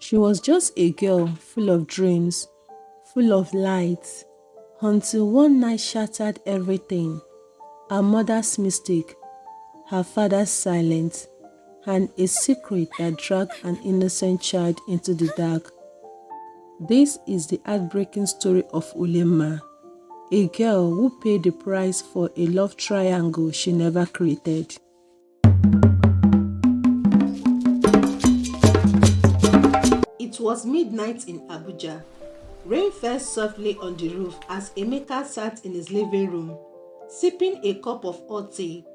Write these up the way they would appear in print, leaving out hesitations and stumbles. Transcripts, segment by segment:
She was just a girl full of dreams, full of light, until one night shattered everything. Her mother's mistake, her father's silence, and a secret that dragged an innocent child into the dark. This is the heartbreaking story of Ulinma, a girl who paid the price for a love triangle she never created. It was midnight in Abuja. Rain fell softly on the roof as Emeka sat in his living room, sipping a cup of hot tea.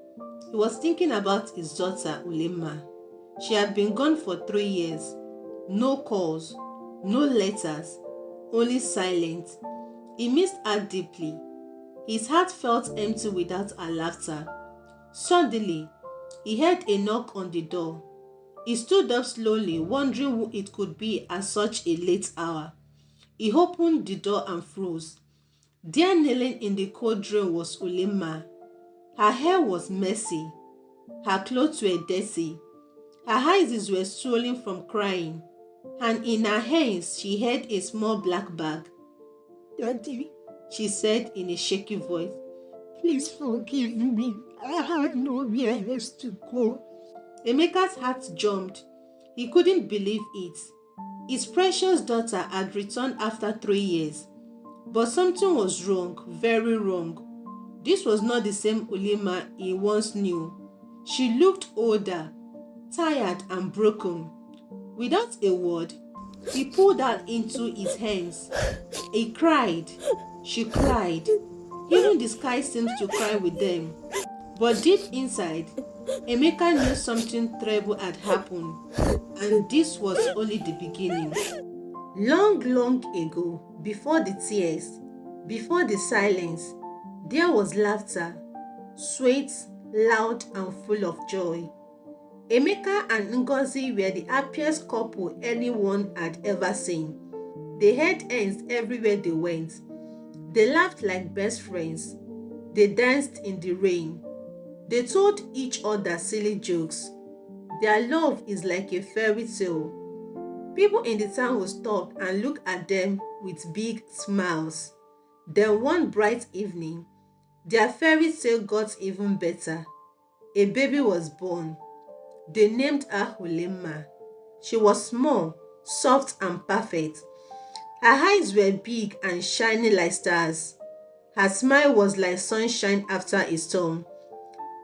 He was thinking about his daughter, Ulinma. She had been gone for 3 years. No calls, no letters, only silence. He missed her deeply. His heart felt empty without her laughter. Suddenly, he heard a knock on the door. He stood up slowly, wondering who it could be at such a late hour. He opened the door and froze. There kneeling in the cold rain was Ulinma. Her hair was messy. Her clothes were dirty. Her eyes were swollen from crying. And in her hands she held a small black bag. "Daddy," she said in a shaky voice, "please forgive me. I had nowhere else to go." Emeka's heart jumped. He couldn't believe it. His precious daughter had returned after 3 years. But something was wrong, very wrong. This was not the same Ulinma he once knew. She looked older, tired and broken. Without a word, he pulled her into his hands. He cried. She cried. Even the sky seemed to cry with them. But deep inside, Emeka knew something terrible had happened, and this was only the beginning. Long, long ago, before the tears, before the silence, there was laughter, sweet, loud, and full of joy. Emeka and Ngozi were the happiest couple anyone had ever seen. They held hands everywhere they went. They laughed like best friends. They danced in the rain. They told each other silly jokes. Their love is like a fairy tale. People in the town would stop and look at them with big smiles. Then one bright evening, their fairy tale got even better. A baby was born. They named her Ulinma. She was small, soft and perfect. Her eyes were big and shining like stars. Her smile was like sunshine after a storm.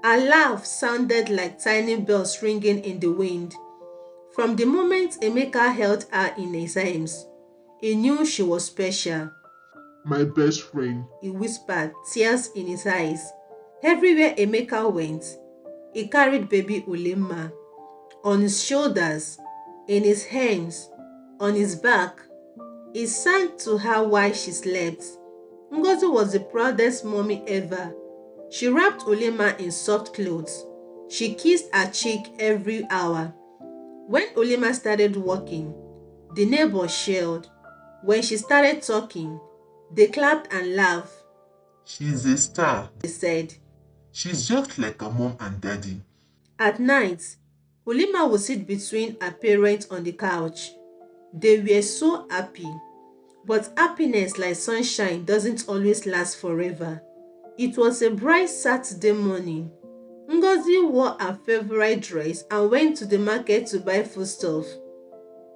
Her laugh sounded like tiny bells ringing in the wind. From the moment Emeka held her in his arms, he knew she was special. "My best friend," he whispered, tears in his eyes. Everywhere Emeka went, he carried baby Ulinma. On his shoulders, in his hands, on his back. He sang to her while she slept. Ngozi was the proudest mommy ever. She wrapped Ulinma in soft clothes. She kissed her cheek every hour. When Ulinma started walking, the neighbors cheered. When she started talking, they clapped and laughed. "She's a star," they said. "She's just like her mom and daddy." At night, Ulinma would sit between her parents on the couch. They were so happy. But happiness like sunshine doesn't always last forever. It was a bright Saturday morning. Ngozi wore her favorite dress and went to the market to buy foodstuff.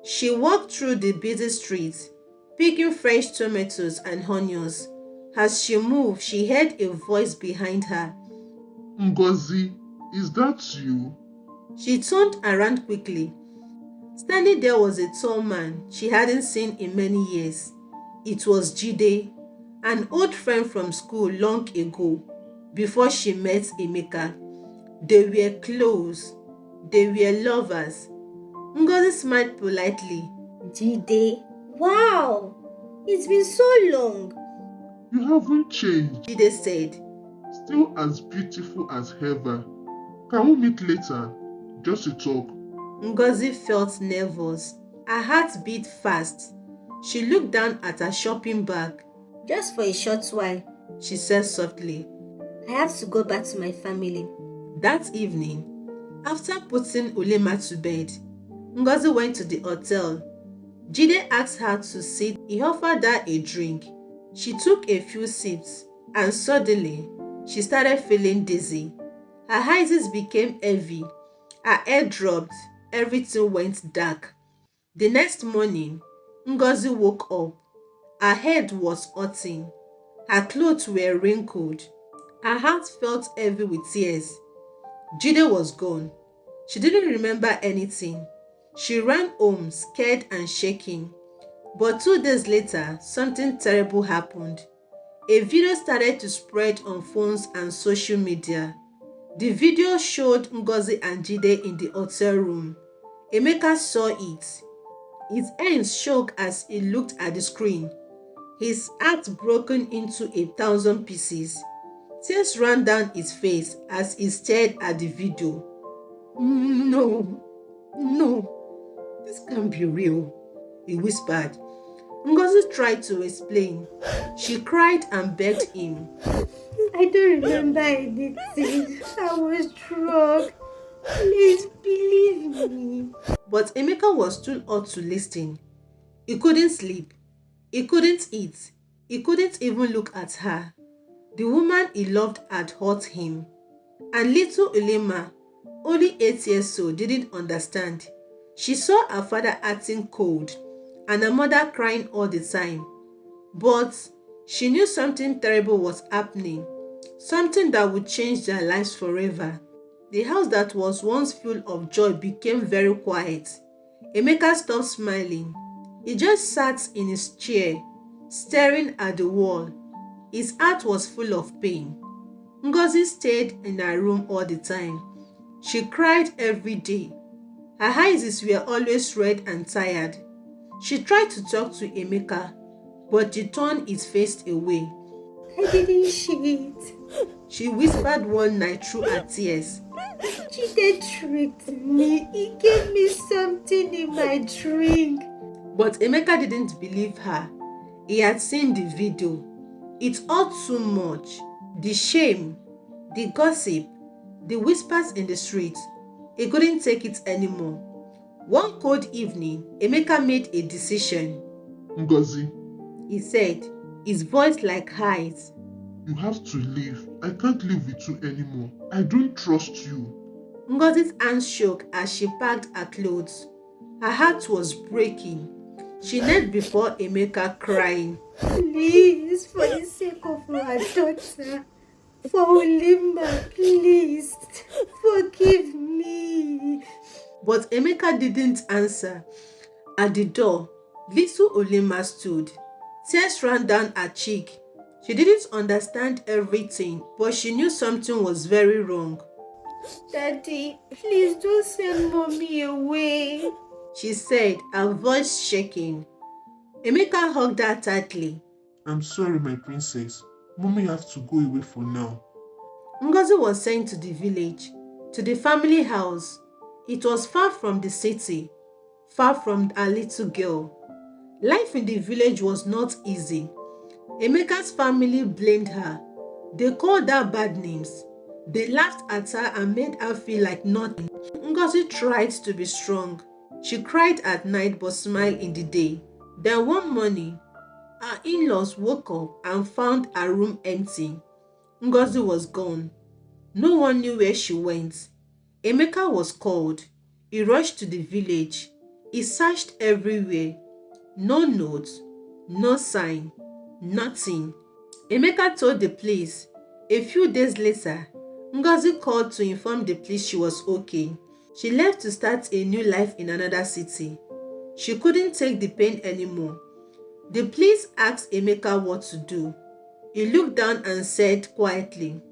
She walked through the busy streets, picking fresh tomatoes and onions. As she moved, she heard a voice behind her. "Ngozi, is that you?" She turned around quickly. Standing there was a tall man she hadn't seen in many years. It was Jide, an old friend from school long ago, before she met Emeka. They were close. They were lovers. Ngozi smiled politely. "Jide, wow, it's been so long." "You haven't changed. Jide said. Still as beautiful as ever. Can we meet later? Just to talk." Ngozi felt nervous. Her heart beat fast. She looked down at her shopping bag. "Just for a short while," she said softly. "I have to go back to my family." That evening, after putting Ulinma to bed, Ngozi went to the hotel. Jide asked her to sit. He offered her a drink. She took a few sips and suddenly she started feeling dizzy. Her eyes became heavy. Her head dropped. Everything went dark. The next morning, Ngozi woke up. Her head was hurting. Her clothes were wrinkled. Her heart felt heavy with tears. Jide was gone. She didn't remember anything. She ran home scared and shaking. But 2 days later, something terrible happened. A video started to spread on phones and social media. The video showed Ngozi and Jide in the hotel room. Emeka saw it. His hands shook as he looked at the screen. His heart broken into 1,000 pieces. Tears ran down his face as he stared at the video. No, no, this can't be real, he whispered. Ngozi tried to explain. She cried and begged him. I don't remember anything. I was drunk. Please believe me. But Emeka was too hurt to listen. He couldn't sleep. He couldn't eat. He couldn't even look at her. The woman he loved had hurt him. And little Ulima, only 8 years old, didn't understand. She saw her father acting cold and her mother crying all the time. But she knew something terrible was happening, something that would change their lives forever. The house that was once full of joy became very quiet. Emeka stopped smiling. He just sat in his chair, staring at the wall. His heart was full of pain. Ngozi stayed in her room all the time. She cried every day. Her eyes were always red and tired. She tried to talk to Emeka, but he turned his face away. I didn't cheat, she whispered one night through her tears. Jide tricked me. He gave me something in my drink. But Emeka didn't believe her. He had seen the video. It hurt too much. The shame, the gossip, the whispers in the street. He couldn't take it anymore. One cold evening, Emeka made a decision. Ngozi, he said, his voice like ice. You have to leave. I can't live with you anymore. I don't trust you. Ngozi's hands shook as she packed her clothes. Her heart was breaking. She knelt before Emeka crying. Please, for the sake of our daughter, for Ulinma, please, forgive me. But Emeka didn't answer. At the door, little Ulinma stood. Tears ran down her cheek. She didn't understand everything, but she knew something was very wrong. Daddy, please don't send mommy away, she said, her voice shaking. Emeka hugged her tightly. I'm sorry, my princess. Mommy has to go away for now. Ngozi was sent to the village, to the family house. It was far from the city, far from her little girl. Life in the village was not easy. Emeka's family blamed her. They called her bad names. They laughed at her and made her feel like nothing. Ngozi tried to be strong. She cried at night but smiled in the day. Then one morning, her in-laws woke up and found her room empty. Ngozi was gone. No one knew where she went. Emeka was called. He rushed to the village. He searched everywhere. No note, no sign, nothing. Emeka told the police. A few days later, Ngozi called to inform the police she was okay. She left to start a new life in another city. She couldn't take the pain anymore. The police asked Emeka what to do. He looked down and said quietly,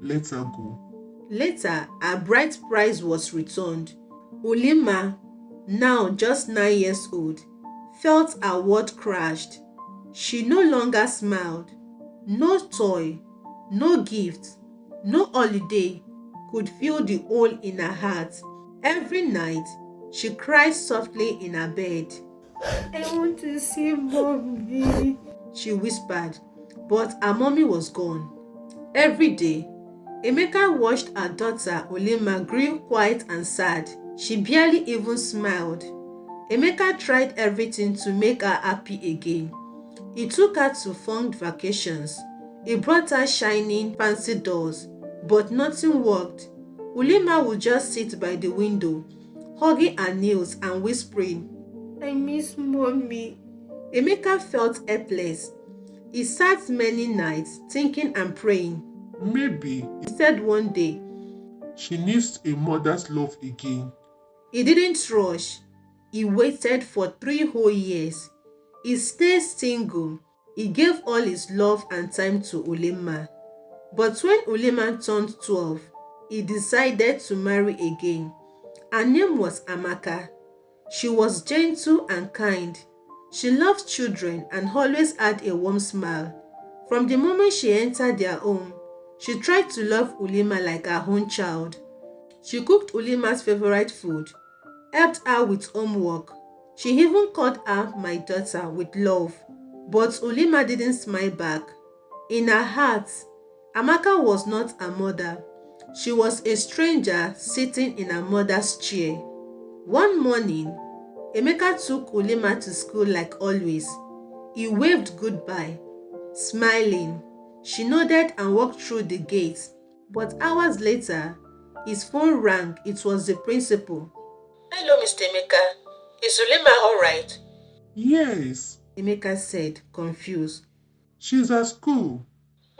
Let her go. Later, her bride prize was returned. Ulima, now just 9 years old, felt her world crashed. She no longer smiled. No toy, no gift, no holiday could fill the hole in her heart. Every night, she cried softly in her bed. I want to see mommy, she whispered, but her mommy was gone. Every day, Emeka watched her daughter Ulinma grew quiet and sad. She barely even smiled. Emeka tried everything to make her happy again. He took her to fun vacations. He brought her shining, fancy dolls, but nothing worked. Ulima would just sit by the window, hugging her nails and whispering, I miss mommy. Emeka felt helpless. He sat many nights thinking and praying. Maybe He said one day, she needs a mother's love again. he didn't rush. He waited for 3 whole years. He stayed single. He gave all his love and time to Ulinma. But when Ulinma turned 12, he decided to marry again. Her name was Amaka. She was gentle and kind. She loved children and always had a warm smile. From the moment she entered their home, she tried to love Ulinma like her own child. She cooked Ulinma's favorite food, helped her with homework. She even called her my daughter with love. But Ulinma didn't smile back. In her heart, Amaka was not her mother. She was a stranger sitting in her mother's chair. One morning, Emeka took Ulinma to school like always. He waved goodbye, smiling. She nodded and walked through the gate. But hours later, his phone rang. It was the principal. Hello, Mr. Emeka. Is Ulinma alright? Yes, Emeka said, confused. she's at school.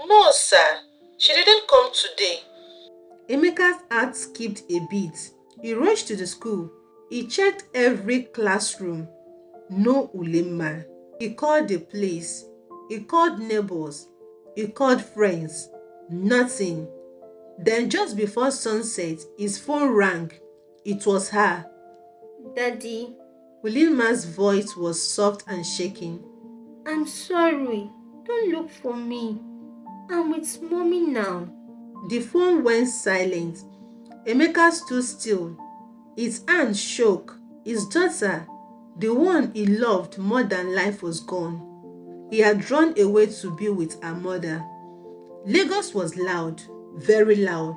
No, sir. She didn't come today. Emeka's heart skipped a beat. He rushed to the school. He checked every classroom. No Ulinma. He called the police. He called neighbors. He called friends. Nothing. Then just before sunset, his phone rang. It was her. Daddy, Ulinma's voice was soft and shaking. I'm sorry. Don't look for me. I'm with mommy now. The phone went silent. Emeka stood still. His hand shook. His daughter, the one he loved more than life, was gone. He had run away to be with her mother. Lagos was loud, very loud.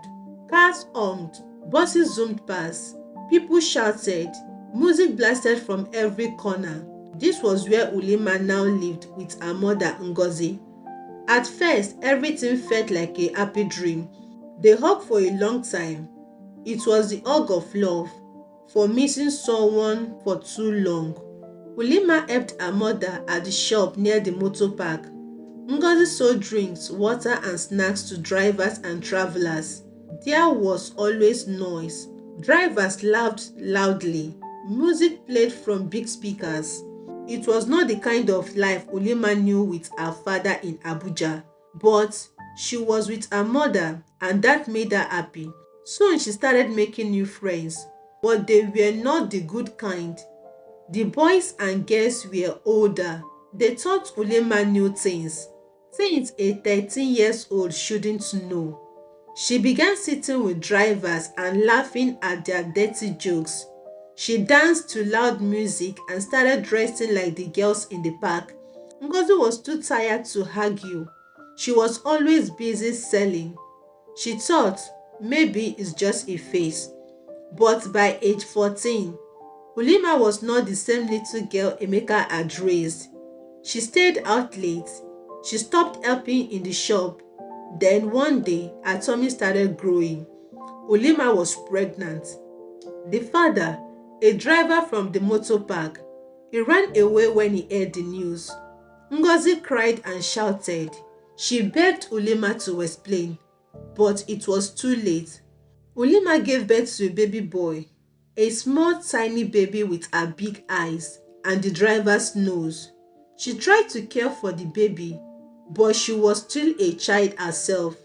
Cars honked, buses zoomed past, people shouted, music blasted from every corner. This was where Ulinma now lived with her mother Ngozi. At first, everything felt like a happy dream. They hugged for a long time. It was the hug of love for missing someone for too long. Ulinma helped her mother at the shop near the motor park. Ngozi sold drinks, water and snacks to drivers and travelers. There was always noise. Drivers laughed loudly. Music played from big speakers. It was not the kind of life Ulinma knew with her father in Abuja, but she was with her mother and that made her happy. Soon she started making new friends, but they were not the good kind. The boys and girls were older. They thought Ulinma knew things a 13-year-old shouldn't know. She began sitting with drivers and laughing at their dirty jokes. She danced to loud music and started dressing like the girls in the park. Ngozi was too tired to argue. She was always busy selling. She thought maybe it's just a phase. But by age 14, Ulinma was not the same little girl Emeka had raised. She stayed out late. She stopped helping in the shop. Then one day, her tummy started growing. Ulinma was pregnant. The father, a driver from the motor park, he ran away when he heard the news. Ngozi cried and shouted. She begged Ulinma to explain, but it was too late. Ulinma gave birth to a baby boy, a small tiny baby with her big eyes and the driver's nose. She tried to care for the baby, but she was still a child herself.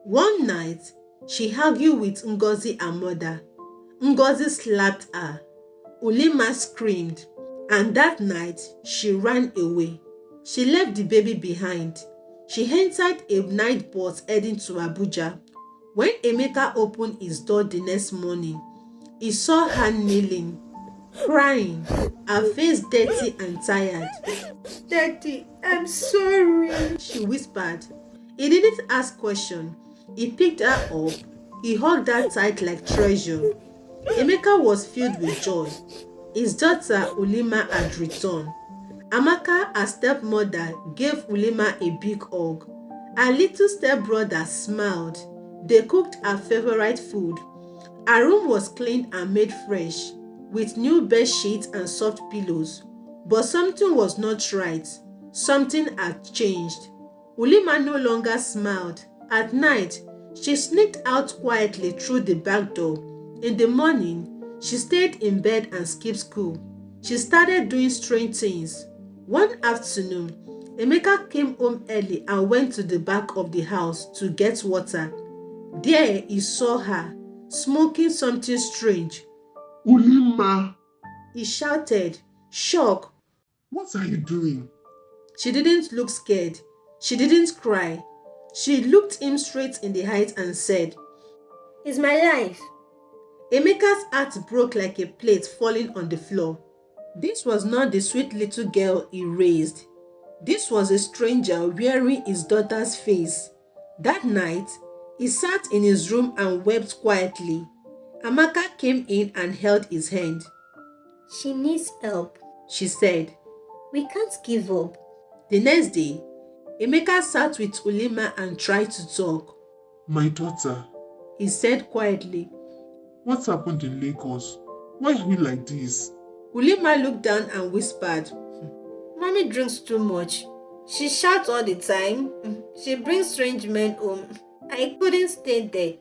One night, she argued with Ngozi, her mother. Ngozi slapped her. Ulinma screamed, and that night she ran away. She left the baby behind. She entered a night bus heading to Abuja. When Emeka opened his door the next morning, he saw her kneeling, crying, her face dirty and tired. Daddy, I'm sorry. She whispered. He didn't ask questions. He picked her up. He hugged her tight like treasure. Emeka was filled with joy. His daughter Ulima had returned. Amaka, her stepmother, gave Ulima a big hug. Her little stepbrother smiled. They cooked her favorite food. Her room was cleaned and made fresh, with new bed sheets and soft pillows. But something was not right. Something had changed. Ulima no longer smiled. At night, she sneaked out quietly through the back door. In the morning, she stayed in bed and skipped school. She started doing strange things. One afternoon, Emeka came home early and went to the back of the house to get water. There he saw her, smoking something strange. Ulinma, He shouted, shocked. what are you doing? She didn't look scared. She didn't cry. She looked him straight in the eyes and said, It's my life. Emeka's heart broke like a plate falling on the floor. This was not the sweet little girl he raised. This was a stranger wearing his daughter's face. That night, he sat in his room and wept quietly. Amaka came in and held his hand. She needs help. She said. We can't give up. The next day, Emeka sat with Ulima and tried to talk. My daughter, He said quietly. what happened in Lagos? Why are you like this? Ulima looked down and whispered. Mommy drinks too much. She shouts all the time. She brings strange men home. I couldn't stay there.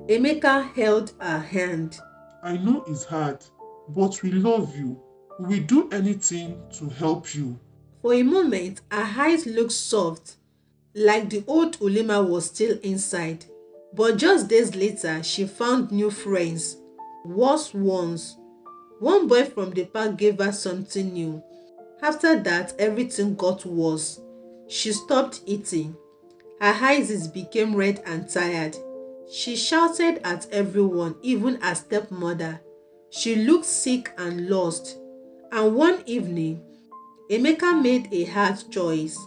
Emeka held her hand. I know it's hard, but we love you. We will do anything to help you. For a moment, her eyes looked soft, like the old Ulima was still inside. But just days later, she found new friends, worse ones. One boy from the park gave her something new. After that, everything got worse. She stopped eating. Her eyes became red and tired. She shouted at everyone, even her stepmother. She looked sick and lost. And one evening, Emeka made a hard choice.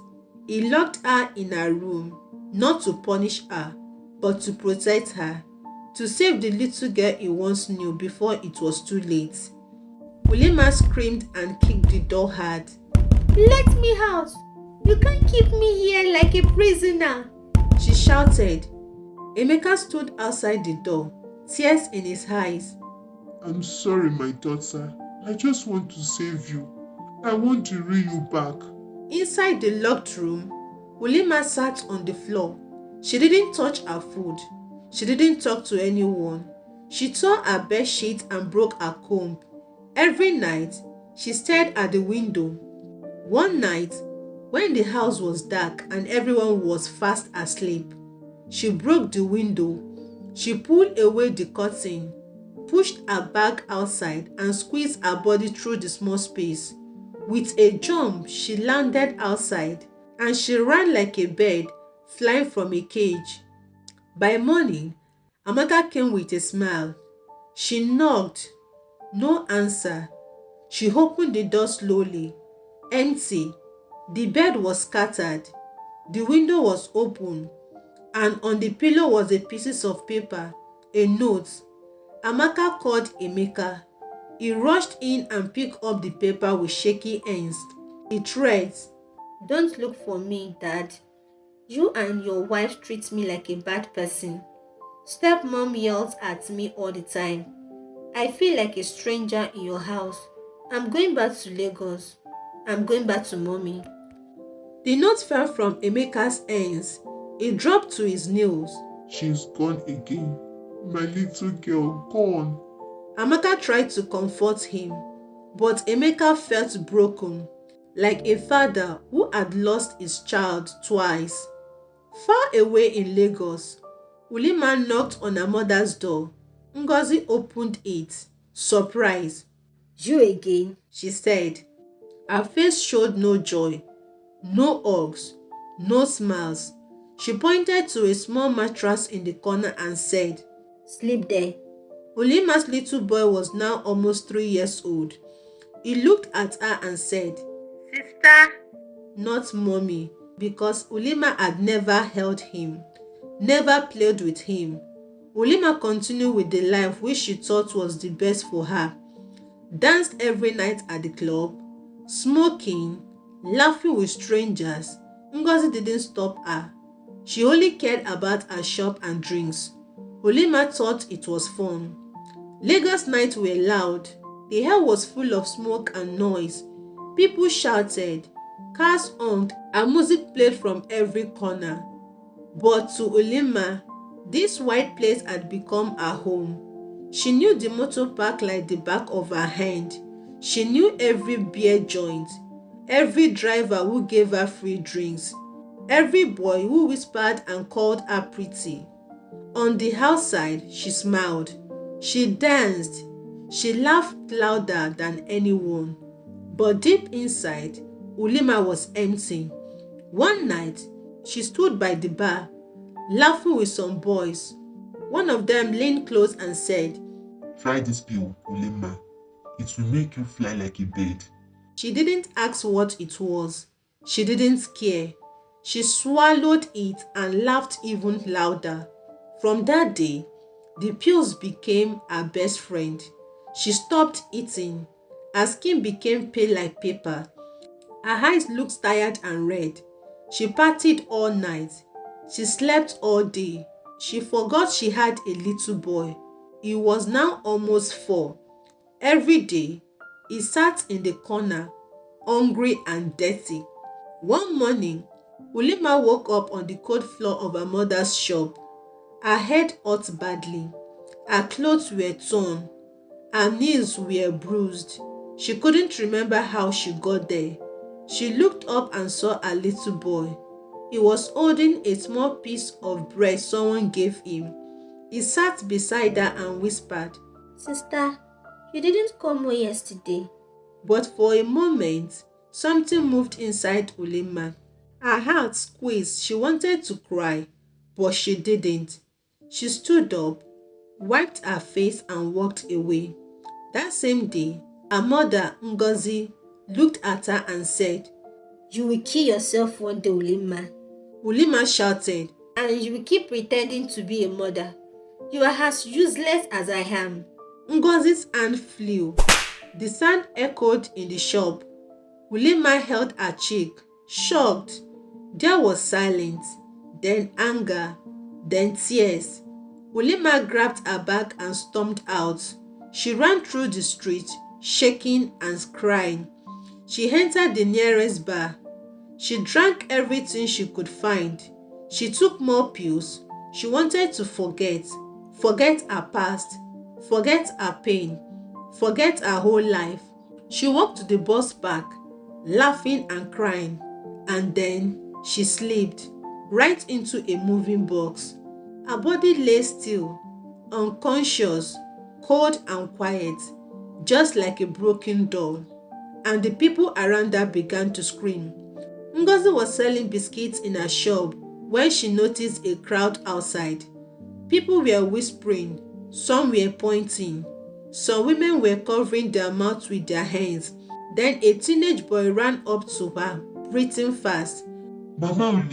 He locked her in her room, not to punish her, but to protect her, to save the little girl he once knew before it was too late. Ulima screamed and kicked the door hard. Let me out! You can't keep me here like a prisoner. She shouted. Emeka stood outside the door, tears in his eyes. I'm sorry, my daughter. I just want to save you. I want to bring you back. Inside the locked room, Ulima sat on the floor. She didn't touch her food. She didn't talk to anyone. She tore her bed sheet and broke her comb. Every night, she stared at the window. One night, when the house was dark and everyone was fast asleep, she broke the window. She pulled away the curtain, pushed her bag outside and squeezed her body through the small space. With a jump, she landed outside and she ran like a bird flying from a cage. By morning, Amaka came with a smile. She knocked. No answer. She opened the door slowly. Empty. The bed was scattered. The window was open. And on the pillow was a piece of paper, a note. Amaka called Emeka. He rushed in and picked up the paper with shaky hands. It read, Don't look for me, Dad. You and your wife treat me like a bad person. Stepmom yells at me all the time. I feel like a stranger in your house. I'm going back to Lagos. I'm going back to Mommy. The note fell from Emeka's hands. It dropped to his nails. She's gone again. My little girl, gone. Amaka tried to comfort him, but Emeka felt broken, like a father who had lost his child twice. Far away in Lagos, Ulima knocked on her mother's door. Ngozi opened it, surprised. You again? She said. Her face showed no joy, no hugs, no smiles. She pointed to a small mattress in the corner and said, Sleep there. Ulima's little boy was now almost 3 years old. He looked at her and said, Sister, not Mommy, because Ulima had never held him, never played with him. Ulima continued with the life which she thought was the best for her. danced every night at the club, smoking, laughing with strangers. Ngozi didn't stop her. She only cared about her shop and drinks. Ulima thought it was fun. Lagos nights were loud. The air was full of smoke and noise. People shouted, cars honked, and music played from every corner. But to Ulinma, this white place had become her home. She knew the motor park like the back of her hand. She knew every beer joint, every driver who gave her free drinks, every boy who whispered and called her pretty. On the outside, she smiled. She danced. She laughed louder than anyone. But deep inside, Ulima was empty. One night, she stood by the bar, laughing with some boys. One of them leaned close and said, Try this pill, Ulinma. It will make you fly like a bird. She didn't ask what it was. She didn't care. She swallowed it and laughed even louder. From that day, the pills became her best friend. She stopped eating. Her skin became pale like paper. Her eyes looked tired and red. She partied all night. She slept all day. She forgot she had a little boy. He was now almost 4. Every day, he sat in the corner, hungry and dirty. One morning, Ulima woke up on the cold floor of her mother's shop. Her head hurt badly. Her clothes were torn. Her knees were bruised. She couldn't remember how she got there. She looked up and saw a little boy. He was holding a small piece of bread someone gave him. He sat beside her and whispered, Sister, you didn't come home yesterday. But for a moment, something moved inside Ulima. Her heart squeezed. She wanted to cry, but she didn't. She stood up, wiped her face and walked away. That same day, her mother, Ngozi, looked at her and said, You will kill yourself one day, Ulinma. Ulima shouted, And you will keep pretending to be a mother. You are as useless as I am. Ngozi's hand flew. The sound echoed in the shop. Ulima held her cheek, shocked. There was silence, then anger, then tears. Ulima grabbed her bag and stormed out. She ran through the street, shaking and crying. She entered the nearest bar. She drank everything she could find. She took more pills. She wanted to forget her past, forget her pain, forget her whole life. She walked to the bus park, laughing and crying, and then she slipped right into a moving box. Her body lay still, unconscious, cold and quiet, just like a broken doll, and the people around her began to scream. Ngozi was selling biscuits in her shop when she noticed a crowd outside. People were whispering, some were pointing, some women were covering their mouths with their hands. Then a teenage boy ran up to her, breathing fast. Mama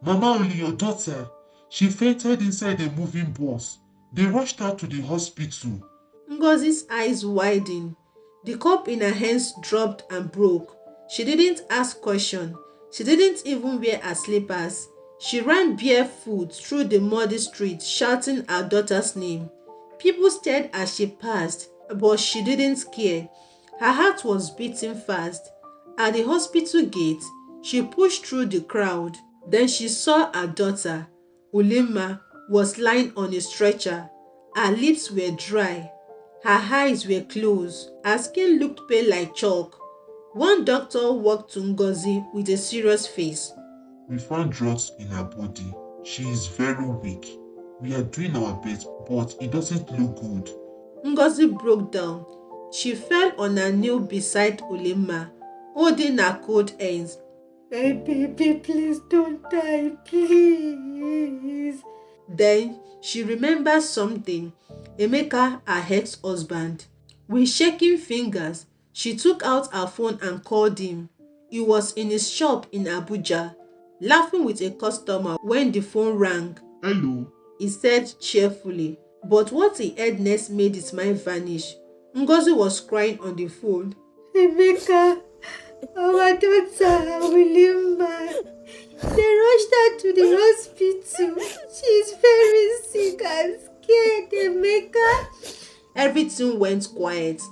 Uli, your daughter. She fainted inside a moving bus. They rushed her to the hospital. Ngozi's eyes widened. The cup in her hands dropped and broke. She didn't ask questions. She didn't even wear her slippers. She ran barefoot through the muddy street, shouting her daughter's name. People stared as she passed, but she didn't care. Her heart was beating fast. At the hospital gate, she pushed through the crowd. Then she saw her daughter. Ulinma was lying on a stretcher. Her lips were dry. Her eyes were closed. Her skin looked pale like chalk. One doctor walked to Ngozi with a serious face. We found drugs in her body. She is very weak. We are doing our best, but it doesn't look good. Ngozi broke down. She fell on her knee beside Ulinma, holding her cold hands. My baby, please don't die, please. Then she remembered something. Emeka, her ex-husband. With shaking fingers, she took out her phone and called him. He was in his shop in Abuja, laughing with a customer when the phone rang. Hello. He said cheerfully. But what he heard next made his mind vanish. Ngozi was crying on the phone. Emeka, our daughter, Ulinma. They rushed her to the hospital. She's very sick and scared, Emeka. Everything went quiet.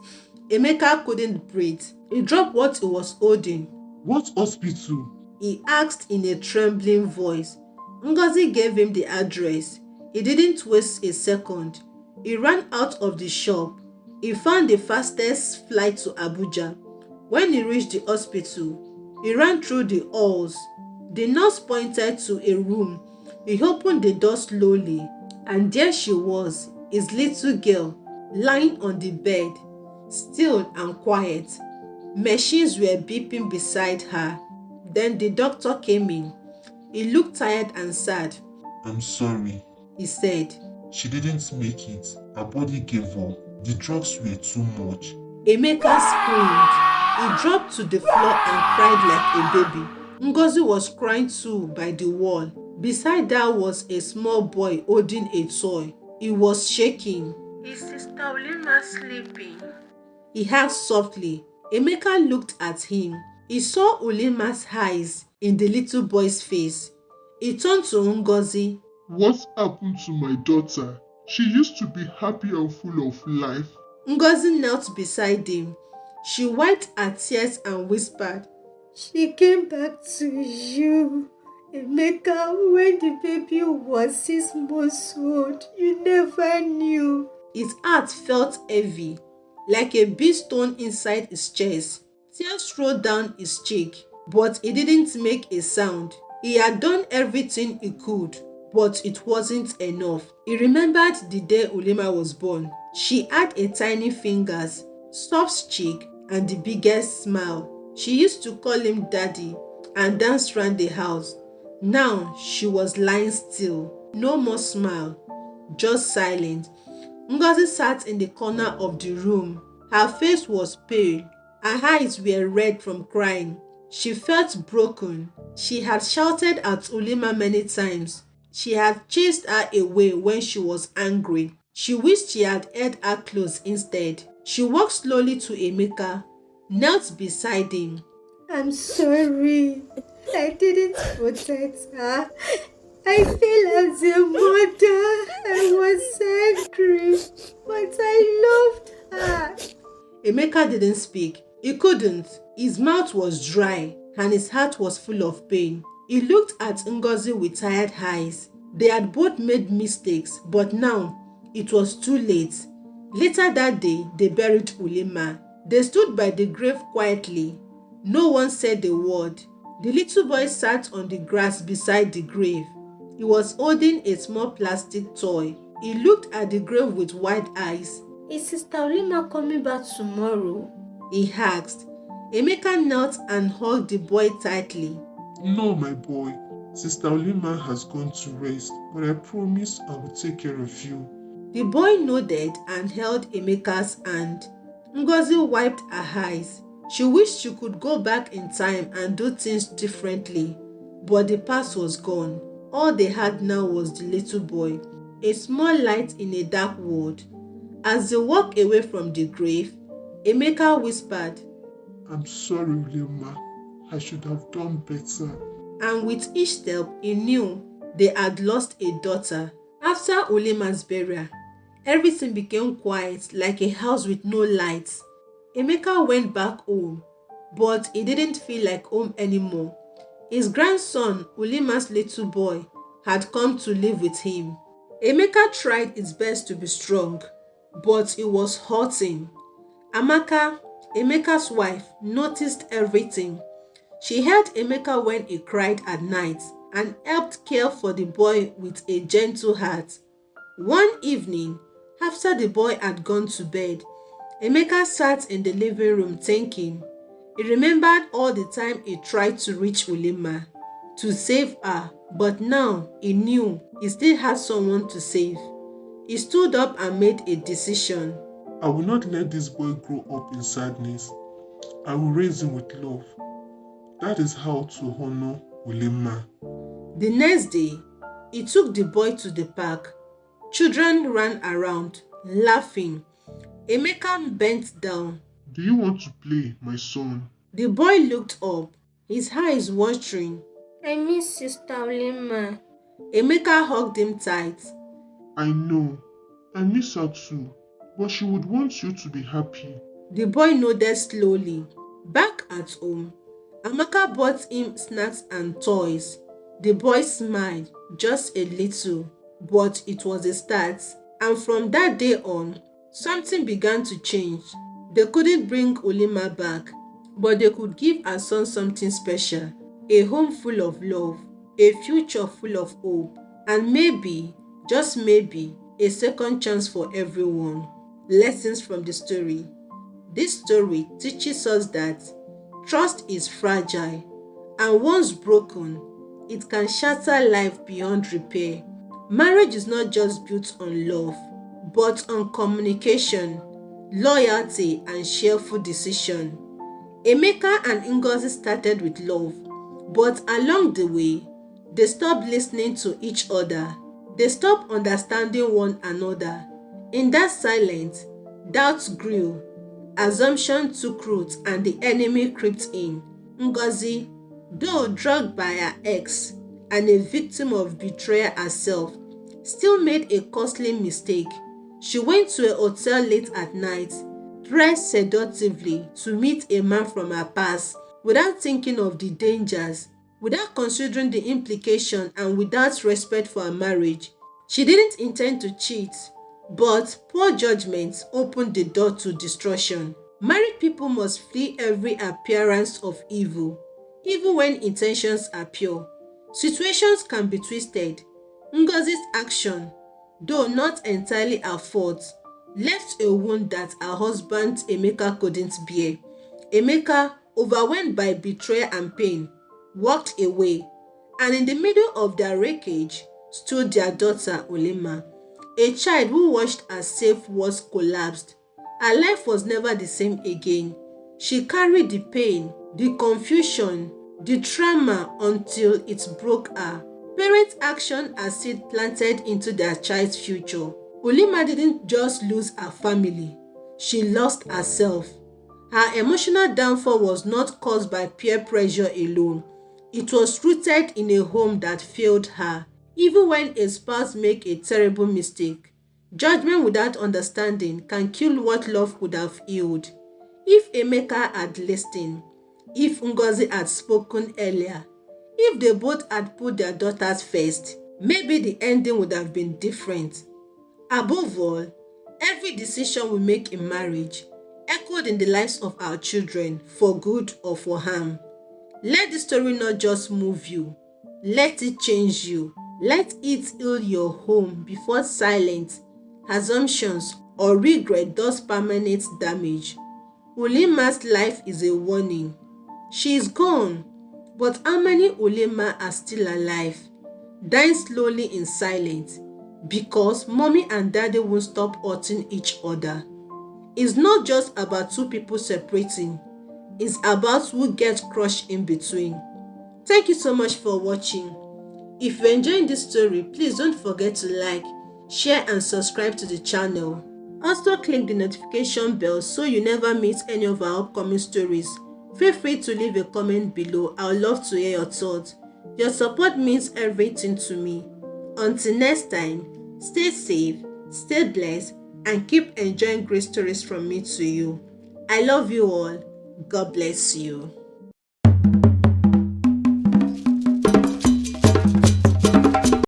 Emeka couldn't breathe. He dropped what he was holding. What hospital? He asked in a trembling voice. Ngozi gave him the address. He didn't waste a second. He ran out of the shop. He found the fastest flight to Abuja. When he reached the hospital, he ran through the halls. The nurse pointed to a room. He opened the door slowly, and there she was, his little girl, lying on the bed, still and quiet. Machines were beeping beside her. Then the doctor came in. He looked tired and sad. I'm sorry. He said. She didn't make it. Her body gave up. The drugs were too much. Emeka screamed. He dropped to the floor and cried like a baby. Ngozi was crying too by the wall. Beside her was a small boy holding a toy. He was shaking. Is Sister Ulma sleeping? He asked softly. Emeka looked at him. He saw Ulinma's eyes in the little boy's face. He turned to Ngozi. What happened to my daughter? She used to be happy and full of life. Ngozi knelt beside him. She wiped her tears and whispered, She came back to you, Emeka, when the baby was 6 months old. You never knew. His heart felt heavy, like a big stone inside his chest. Tears rolled down his cheek, but he didn't make a sound. He had done everything he could, but it wasn't enough. He remembered the day Ulima was born. She had a tiny fingers, soft cheek, and the biggest smile. She used to call him daddy and dance around the house. Now she was lying still, no more smile, just silent. Ngozi sat in the corner of the room. Her face was pale. Her eyes were red from crying. She felt broken. She had shouted at Ulima many times. She had chased her away when she was angry. She wished she had held her close instead. She walked slowly to Emeka, knelt beside him. I'm sorry. I didn't protect her. I feel as a mother. I was angry, but I loved her. Emeka didn't speak. He couldn't. His mouth was dry and his heart was full of pain. He looked at Ngozi with tired eyes. They had both made mistakes, but now it was too late. Later that day, they buried Ulima. They stood by the grave quietly. No one said a word. The little boy sat on the grass beside the grave. He was holding a small plastic toy. He looked at the grave with wide eyes. Is Sister Ulma coming back tomorrow? He asked. Emeka knelt and hugged the boy tightly. No, my boy. Sister Ulima has gone to rest, but I promise I will take care of you. The boy nodded and held Emeka's hand. Ngozi wiped her eyes. She wished she could go back in time and do things differently, but the past was gone. All they had now was the little boy, a small light in a dark world. As they walked away from the grave, Emeka whispered, I'm sorry, Ulma. I should have done better. And with each step, he knew they had lost a daughter. After Ulima's burial, everything became quiet, like a house with no lights. Emeka went back home, but he didn't feel like home anymore. His grandson, Ulima's little boy, had come to live with him. Emeka tried his best to be strong, but it was hurting. Amaka, Emeka's wife, noticed everything. She held Emeka when he cried at night and helped care for the boy with a gentle heart. One evening, after the boy had gone to bed, Emeka sat in the living room thinking. He remembered all the time he tried to reach Ulima, to save her, but now he knew he still had someone to save. He stood up and made a decision. I will not let this boy grow up in sadness. I will raise him with love. That is how to honor Ulima. The next day, he took the boy to the park. Children ran around, laughing. Emeka bent down. Do you want to play, my son? The boy looked up, his eyes watering. I miss Sister Ulma. Emeka hugged him tight. I know. I miss her too. But she would want you to be happy. The boy nodded slowly. Back at home, Amaka bought him snacks and toys. The boy smiled, just a little, but it was a start. And from that day on, something began to change. They couldn't bring Ulinma back, but they could give her son something special. A home full of love, a future full of hope, and maybe, just maybe, a second chance for everyone. Lessons from the story. This story teaches us that trust is fragile, and once broken, it can shatter life beyond repair. Marriage is not just built on love, but on communication, loyalty, and cheerful decision. Emeka and Ngozi started with love, but along the way, they stopped listening to each other. They stopped understanding one another. In that silence, doubts grew, assumption took root, and the enemy crept in. Ngozi, though drugged by her ex and a victim of betrayal herself, still made a costly mistake. She went to a hotel late at night, dressed seductively to meet a man from her past, without thinking of the dangers, without considering the implication, and without respect for her marriage. She didn't intend to cheat, but poor judgment opened the door to destruction. Married people must flee every appearance of evil, even when intentions are pure. Situations can be twisted. Ngozi's action, though not entirely her fault, left a wound that her husband Emeka couldn't bear. Emeka, overwhelmed by betrayal and pain, walked away, and in the middle of their wreckage stood their daughter Ulinma, a child who watched as safe walls collapsed. Her life was never the same again. She carried the pain, the confusion, the trauma until it broke her. Parents' action as seed planted into their child's future. Ulinma didn't just lose her family, she lost herself. Her emotional downfall was not caused by peer pressure alone. It was rooted in a home that failed her. Even when a spouse makes a terrible mistake, judgment without understanding can kill what love could have healed. If Emeka had listened, if Ngozi had spoken earlier, if they both had put their daughters first, maybe the ending would have been different. Above all, every decision we make in marriage echoed in the lives of our children, for good or for harm. Let the story not just move you, let it change you. Let it heal your home before silence, assumptions, or regret does permanent damage. Ulinma's life is a warning. She is gone, but how many Ulinma are still alive, dying slowly in silence because mommy and daddy won't stop hurting each other? It's not just about two people separating, it's about who gets crushed in between. Thank you so much for watching. If you're enjoying this story, please don't forget to like, share and subscribe to the channel. Also click the notification bell so you never miss any of our upcoming stories. Feel free to leave a comment below. I would love to hear your thoughts. Your support means everything to me. Until next time, stay safe, stay blessed, and keep enjoying great stories from me to you. I love you all. God bless you.